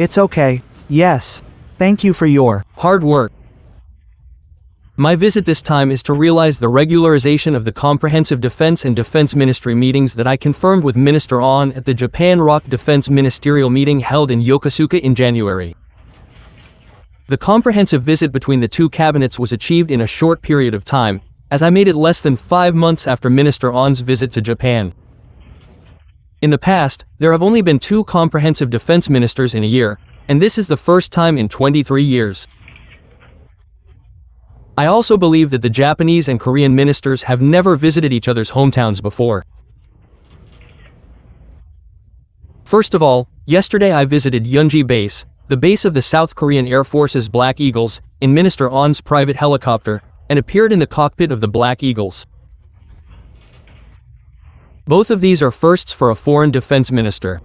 It's okay. Yes. Thank you for your hard work. My visit this time is to realize the regularization of the Comprehensive Defense and Defense Ministry meetings that I confirmed with Minister On at the Japan ROC Defense Ministerial meeting held in Yokosuka in January. The comprehensive visit between the two cabinets was achieved in a short period of time, as I made it less than 5 months after Minister On's visit to Japan. In the past, there have only been 2 comprehensive defense ministers in a year, and this is the first time in 23 years. I also believe that the Japanese and Korean ministers have never visited each other's hometowns before. First of all, yesterday I visited Yunji Base, the base of the South Korean Air Force's Black Eagles, in Minister On's private helicopter, and appeared in the cockpit of the Black Eagles. Both of these are firsts for a foreign defense minister.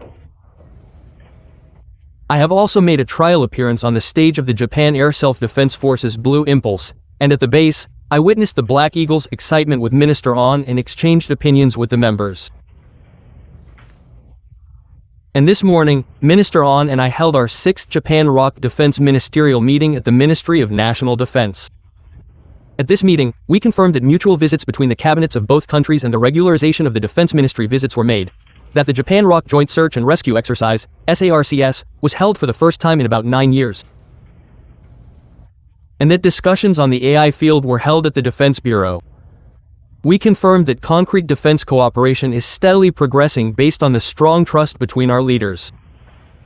I have also made a trial appearance on the stage of the Japan Air Self-Defense Force's Blue Impulse, and at the base, I witnessed the Black Eagles' excitement with Minister On and exchanged opinions with the members. And this morning, Minister On and I held our 6th Japan ROC Defense Ministerial meeting at the Ministry of National Defense. At this meeting, we confirmed that mutual visits between the cabinets of both countries and the regularization of the Defense Ministry visits were made, that the Japan ROC Joint Search and Rescue Exercise, SARCS, was held for the first time in about 9 years, and that discussions on the AI field were held at the Defense Bureau. We confirmed that concrete defense cooperation is steadily progressing based on the strong trust between our leaders.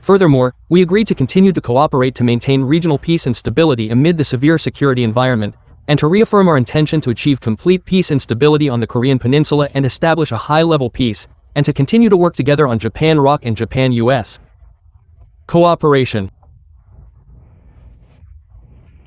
Furthermore, we agreed to continue to cooperate to maintain regional peace and stability amid the severe security environment, and to reaffirm our intention to achieve complete peace and stability on the Korean Peninsula and establish a high-level peace, and to continue to work together on Japan ROC and Japan-US cooperation.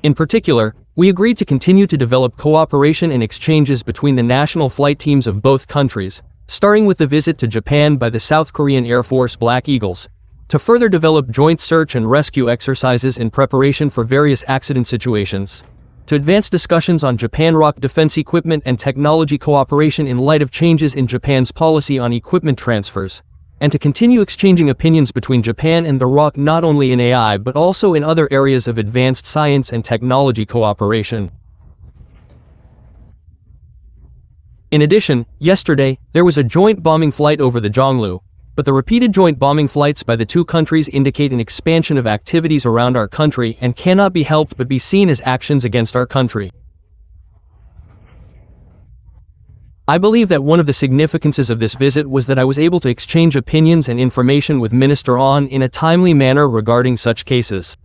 In particular, we agreed to continue to develop cooperation and exchanges between the national flight teams of both countries, starting with the visit to Japan by the South Korean Air Force Black Eagles, to further develop joint search and rescue exercises in preparation for various accident situations, to advance discussions on Japan ROC defense equipment and technology cooperation in light of changes in Japan's policy on equipment transfers, and to continue exchanging opinions between Japan and the ROC not only in AI but also in other areas of advanced science and technology cooperation. In addition, yesterday, there was a joint bombing flight over the Jonglu, but the repeated joint bombing flights by the two countries indicate an expansion of activities around our country and cannot be helped but be seen as actions against our country. I believe that one of the significances of this visit was that I was able to exchange opinions and information with Minister On in a timely manner regarding such cases.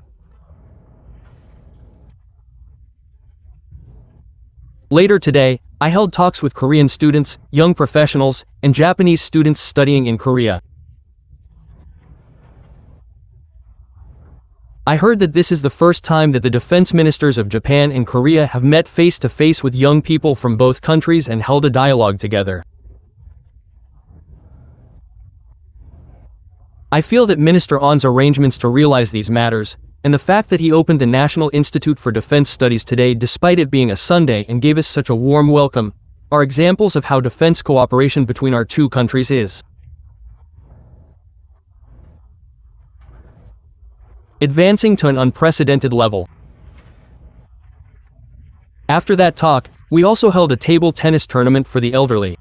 Later today, I held talks with Korean students, young professionals, and Japanese students studying in Korea. I heard that this is the first time that the defense ministers of Japan and Korea have met face-to-face with young people from both countries and held a dialogue together. I feel that Minister On's arrangements to realize these matters, and the fact that he opened the National Institute for Defense Studies today despite it being a Sunday and gave us such a warm welcome, are examples of how defense cooperation between our two countries is advancing to an unprecedented level. After that talk, we also held a table tennis tournament for the elderly.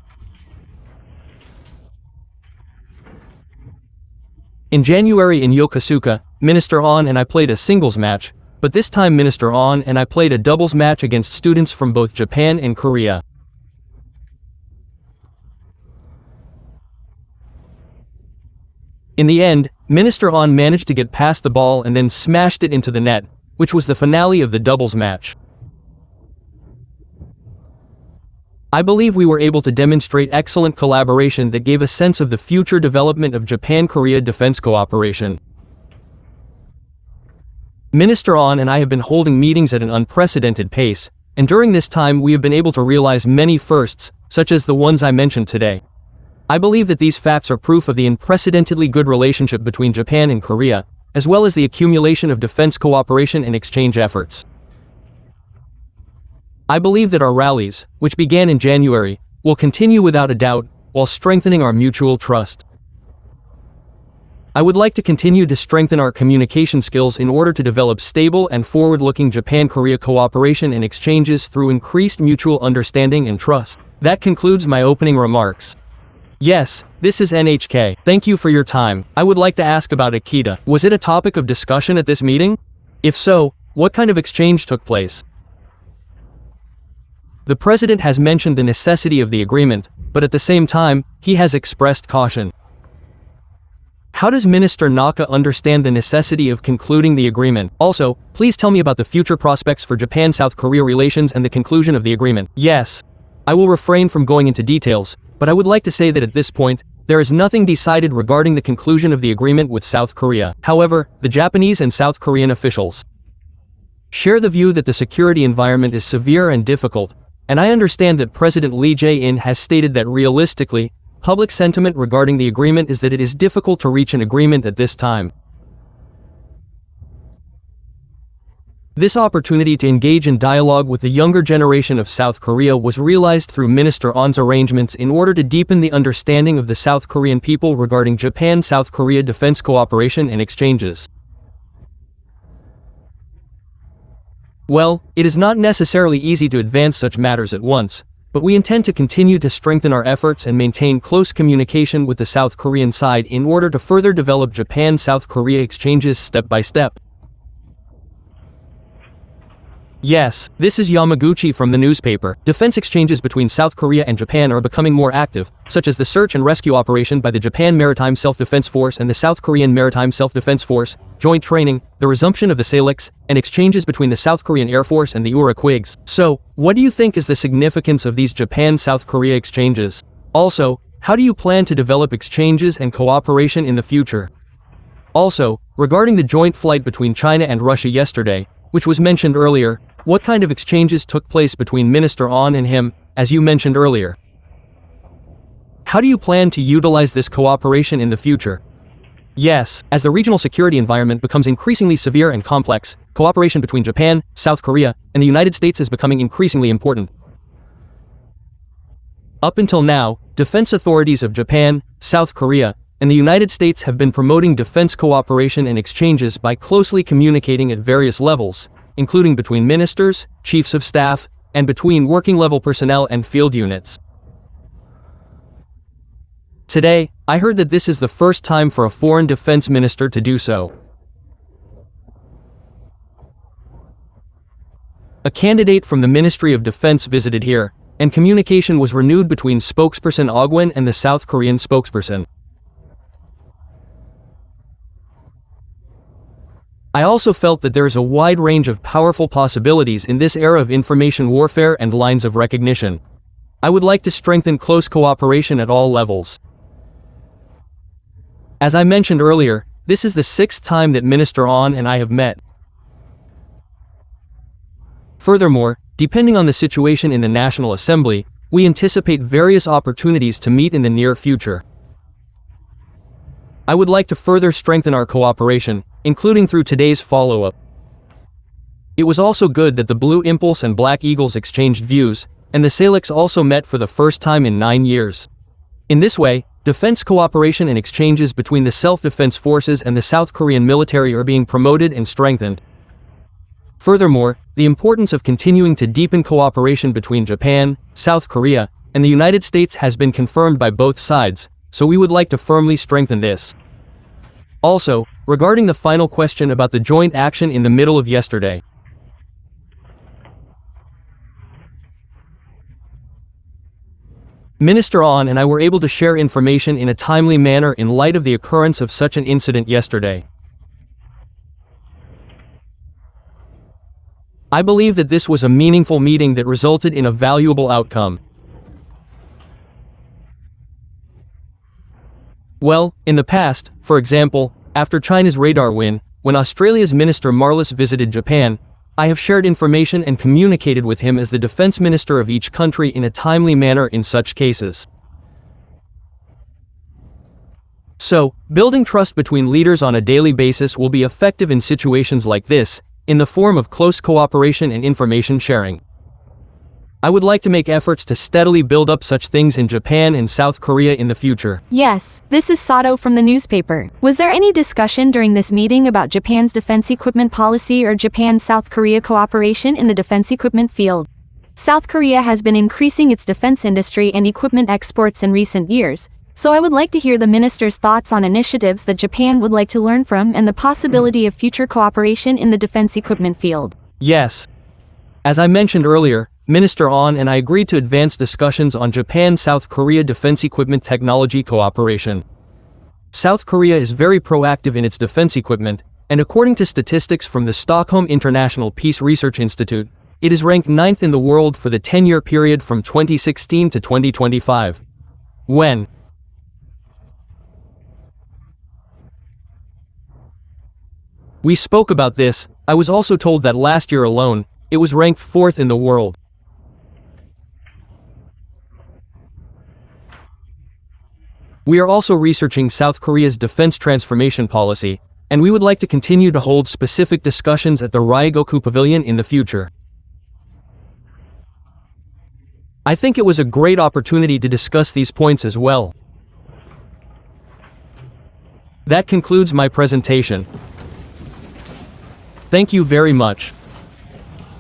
In January in Yokosuka, Minister On and I played a singles match, but this time Minister On and I played a doubles match against students from both Japan and Korea. In the end, Minister On managed to get past the ball and then smashed it into the net, which was the finale of the doubles match. I believe we were able to demonstrate excellent collaboration that gave a sense of the future development of Japan-Korea defense cooperation. Minister On and I have been holding meetings at an unprecedented pace, and during this time we have been able to realize many firsts, such as the ones I mentioned today. I believe that these facts are proof of the unprecedentedly good relationship between Japan and Korea, as well as the accumulation of defense cooperation and exchange efforts. I believe that our rallies, which began in January, will continue without a doubt, while strengthening our mutual trust. I would like to continue to strengthen our communication skills in order to develop stable and forward-looking Japan-Korea cooperation and exchanges through increased mutual understanding and trust. That concludes my opening remarks. Yes, this is NHK. Thank you for your time. I would like to ask about Akita. Was it a topic of discussion at this meeting? If so, what kind of exchange took place? The president has mentioned the necessity of the agreement, but at the same time, he has expressed caution. How does Minister Naka understand the necessity of concluding the agreement? Also, please tell me about the future prospects for Japan-South Korea relations and the conclusion of the agreement. Yes, I will refrain from going into details, but I would like to say that at this point, there is nothing decided regarding the conclusion of the agreement with South Korea. However, the Japanese and South Korean officials share the view that the security environment is severe and difficult, and I understand that President Lee Jae-in has stated that realistically, public sentiment regarding the agreement is that it is difficult to reach an agreement at this time. This opportunity to engage in dialogue with the younger generation of South Korea was realized through Minister On's arrangements in order to deepen the understanding of the South Korean people regarding Japan-South Korea defense cooperation and exchanges. Well, it is not necessarily easy to advance such matters at once, but we intend to continue to strengthen our efforts and maintain close communication with the South Korean side in order to further develop Japan-South Korea exchanges step by step. Yes, this is Yamaguchi from the newspaper. Defense exchanges between South Korea and Japan are becoming more active, such as the search and rescue operation by the Japan Maritime Self-Defense Force and the South Korean Maritime Self-Defense Force, joint training, the resumption of the SALEX, and exchanges between the South Korean Air Force and the Uraquigs. So, what do you think is the significance of these Japan-South Korea exchanges? Also, how do you plan to develop exchanges and cooperation in the future? Also, regarding the joint flight between China and Russia yesterday, which was mentioned earlier, what kind of exchanges took place between Minister On and him, as you mentioned earlier? How do you plan to utilize this cooperation in the future? Yes, as the regional security environment becomes increasingly severe and complex, cooperation between Japan, South Korea, and the United States is becoming increasingly important. Up until now, defense authorities of Japan, South Korea, and the United States have been promoting defense cooperation and exchanges by closely communicating at various levels, including between ministers, chiefs of staff, and between working-level personnel and field units. Today, I heard that this is the first time for a foreign defense minister to do so. A candidate from the Ministry of Defense visited here, and communication was renewed between spokesperson Ogwen and the South Korean spokesperson. I also felt that there is a wide range of powerful possibilities in this era of information warfare and lines of recognition. I would like to strengthen close cooperation at all levels. As I mentioned earlier, this is the 6th time that Minister On and I have met. Furthermore, depending on the situation in the National Assembly, we anticipate various opportunities to meet in the near future. I would like to further strengthen our cooperation, including through today's follow-up. It was also good that the Blue Impulse and Black Eagles exchanged views, and the SALEX also met for the first time in 9 years. In this way, defense cooperation and exchanges between the self-defense forces and the South Korean military are being promoted and strengthened. Furthermore, the importance of continuing to deepen cooperation between Japan, South Korea, and the United States has been confirmed by both sides, so we would like to firmly strengthen this. Also, regarding the final question about the joint action in the middle of yesterday. Minister On and I were able to share information in a timely manner in light of the occurrence of such an incident yesterday. I believe that this was a meaningful meeting that resulted in a valuable outcome. Well, in the past, for example, after China's radar win, when Australia's Minister Marlis visited Japan, I have shared information and communicated with him as the defense minister of each country in a timely manner in such cases. So, building trust between leaders on a daily basis will be effective in situations like this, in the form of close cooperation and information sharing. I would like to make efforts to steadily build up such things in Japan and South Korea in the future. Yes, this is Sato from the newspaper. Was there any discussion during this meeting about Japan's defense equipment policy or Japan-South Korea cooperation in the defense equipment field? South Korea has been increasing its defense industry and equipment exports in recent years, so I would like to hear the minister's thoughts on initiatives that Japan would like to learn from and the possibility of future cooperation in the defense equipment field. Yes. As I mentioned earlier, Minister On and I agreed to advance discussions on Japan-South Korea defense equipment technology cooperation. South Korea is very proactive in its defense equipment, and according to statistics from the Stockholm International Peace Research Institute, it is ranked 9th in the world for the 10-year period from 2016 to 2025. When we spoke about this, I was also told that last year alone, it was ranked 4th in the world. We are also researching South Korea's defense transformation policy, and we would like to continue to hold specific discussions at the Ryogoku Pavilion in the future. I think it was a great opportunity to discuss these points as well. That concludes my presentation. Thank you very much.